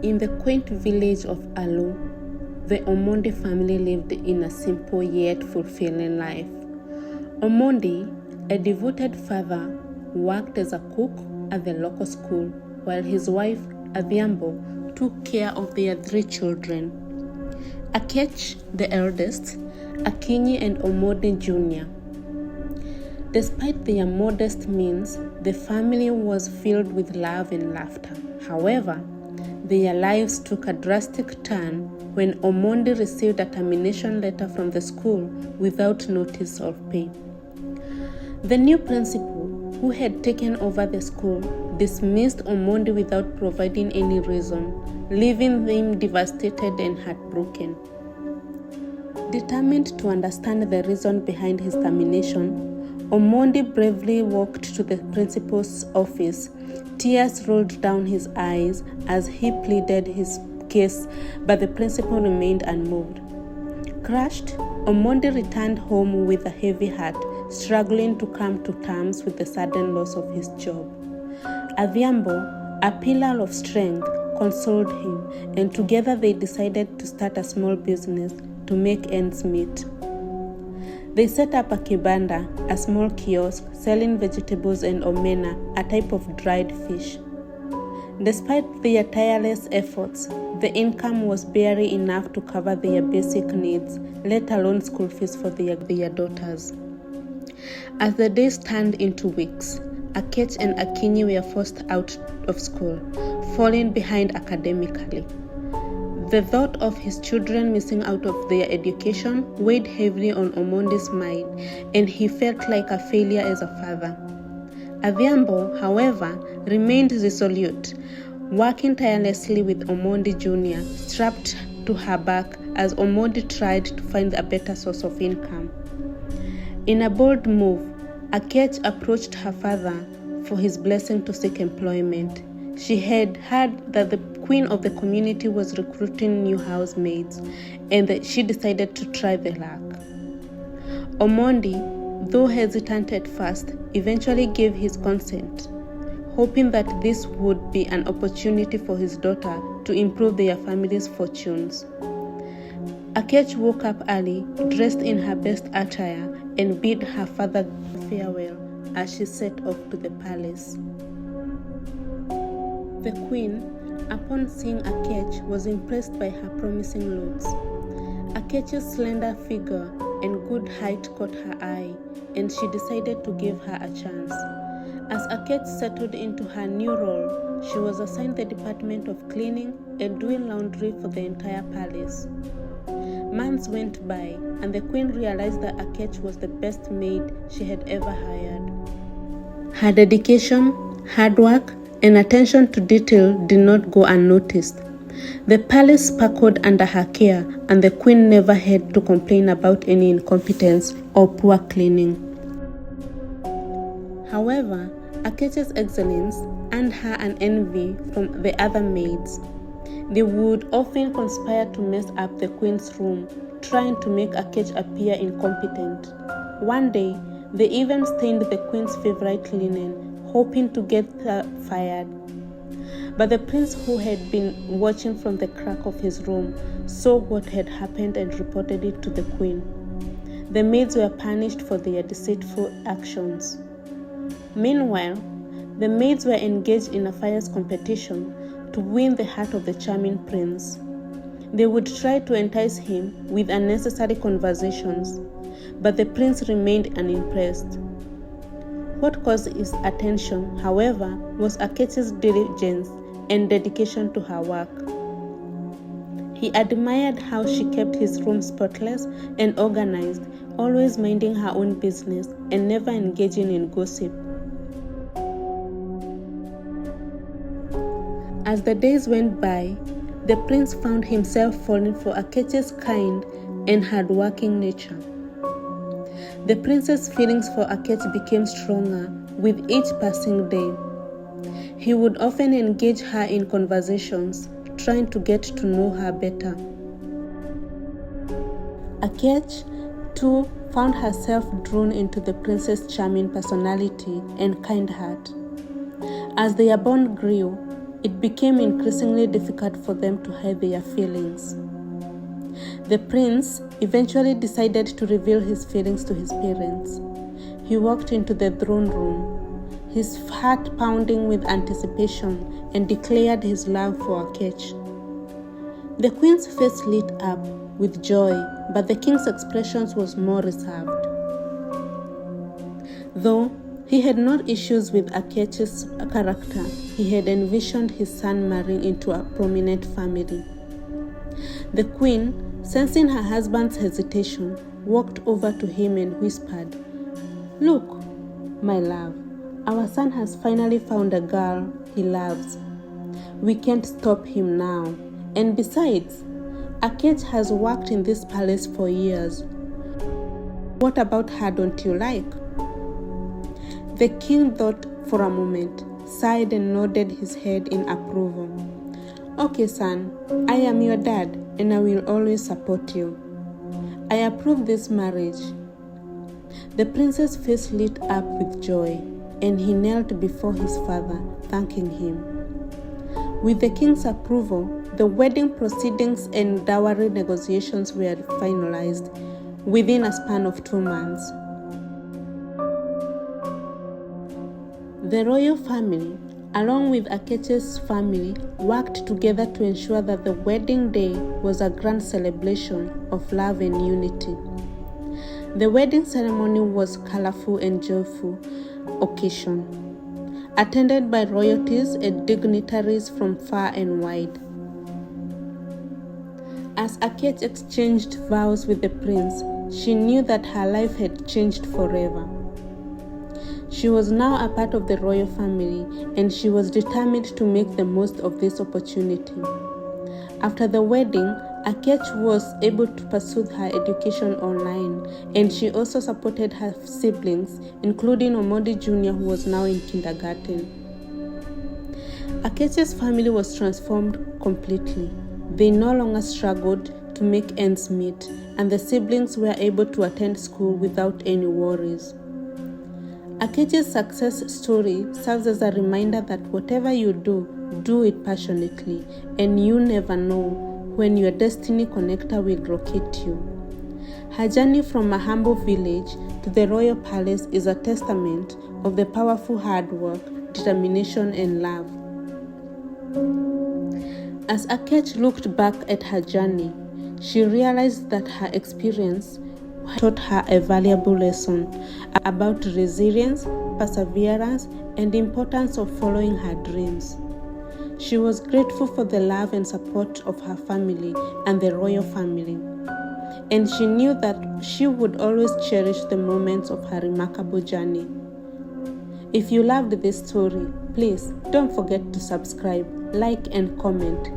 In the quaint village of Alu, the Omondi family lived in a simple yet fulfilling life. Omondi, a devoted father, worked as a cook at the local school, while his wife, Adhiambo, took care of their 3 children, Aketch, the eldest, Akinyi and Omondi Jr. Despite their modest means, the family was filled with love and laughter. However, their lives took a drastic turn when Omondi received a termination letter from the school without notice of pay. The new principal, who had taken over the school, dismissed Omondi without providing any reason, leaving him devastated and heartbroken. Determined to understand the reason behind his termination, Omondi bravely walked to the principal's office. Tears rolled down his eyes as he pleaded his case, but the principal remained unmoved. Crushed, Omondi returned home with a heavy heart, struggling to come to terms with the sudden loss of his job. Adhiambo, a pillar of strength, consoled him, and together they decided to start a small business to make ends meet. They set up a kibanda, a small kiosk selling vegetables and omena, a type of dried fish. Despite their tireless efforts, the income was barely enough to cover their basic needs, let alone school fees for their daughters. As the days turned into weeks, Aketch and Akinyi were forced out of school, falling behind academically. The thought of his children missing out of their education weighed heavily on Omondi's mind, and he felt like a failure as a father. Adhiambo, however, remained resolute, working tirelessly with Omondi Jr. strapped to her back as Omondi tried to find a better source of income. In a bold move, Aketch approached her father for his blessing to seek employment. She had heard that the queen of the community was recruiting new housemaids, and that she decided to try the luck. Omondi, though hesitant at first, eventually gave his consent, hoping that this would be an opportunity for his daughter to improve their family's fortunes. Aketch woke up early, dressed in her best attire, and bid her father farewell as she set off to the palace. The queen, upon seeing Aketch, was impressed by her promising looks. Aketch's slender figure and good height caught her eye, and she decided to give her a chance. As Aketch settled into her new role, she was assigned the department of cleaning and doing laundry for the entire palace. Months went by, and the queen realized that Aketch was the best maid she had ever hired. Her dedication, hard work, and attention to detail did not go unnoticed. The palace sparkled under her care, and the queen never had to complain about any incompetence or poor cleaning. However, Aketch's excellence earned her an envy from the other maids. They would often conspire to mess up the queen's room, trying to make Aketch appear incompetent. One day, they even stained the queen's favorite linen, hoping to get her fired. But the prince, who had been watching from the crack of his room, saw what had happened and reported it to the queen. The maids were punished for their deceitful actions. Meanwhile, the maids were engaged in a fierce competition to win the heart of the charming prince. They would try to entice him with unnecessary conversations, but the prince remained unimpressed. What caused his attention, however, was Aketch's diligence and dedication to her work. He admired how she kept his room spotless and organized, always minding her own business and never engaging in gossip. As the days went by, the prince found himself falling for Aketch's kind and hard-working nature. The prince's feelings for Aketch became stronger with each passing day. He would often engage her in conversations, trying to get to know her better. Aketch, too, found herself drawn into the prince's charming personality and kind heart. As their bond grew, it became increasingly difficult for them to hide their feelings. The prince eventually decided to reveal his feelings to his parents. He walked into the throne room, his heart pounding with anticipation, and declared his love for Aketch. The queen's face lit up with joy, but the king's expression was more reserved. Though he had no issues with Aketch's character, he had envisioned his son marrying into a prominent family. The queen, sensing her husband's hesitation, walked over to him and whispered, "Look, my love, our son has finally found a girl he loves. We can't stop him now. And besides, Aketch has worked in this palace for years. What about her don't you like?" The king thought for a moment, sighed and nodded his head in approval. "Okay, son, I am your dad and I will always support you. I approve this marriage." The prince's face lit up with joy, and he knelt before his father, thanking him. With the king's approval, the wedding proceedings and dowry negotiations were finalized within a span of 2 months. The royal family, along with Aketch's family, worked together to ensure that the wedding day was a grand celebration of love and unity. The wedding ceremony was a colorful and joyful occasion, attended by royalties and dignitaries from far and wide. As Aketch exchanged vows with the prince, she knew that her life had changed forever. She was now a part of the royal family, and she was determined to make the most of this opportunity. After the wedding, Aketch was able to pursue her education online, and she also supported her siblings, including Omondi Jr., who was now in kindergarten. Aketch's family was transformed completely. They no longer struggled to make ends meet, and the siblings were able to attend school without any worries. Aketch's success story serves as a reminder that whatever you do, do it passionately, and you never know when your destiny connector will locate you. Her journey from a humble village to the royal palace is a testament of the powerful hard work, determination, and love. As Aketch looked back at her journey, she realized that her experience taught her a valuable lesson about resilience, perseverance, and the importance of following her dreams. She was grateful for the love and support of her family and the royal family, and she knew that she would always cherish the moments of her remarkable journey. If you loved this story, please don't forget to subscribe, like, and comment.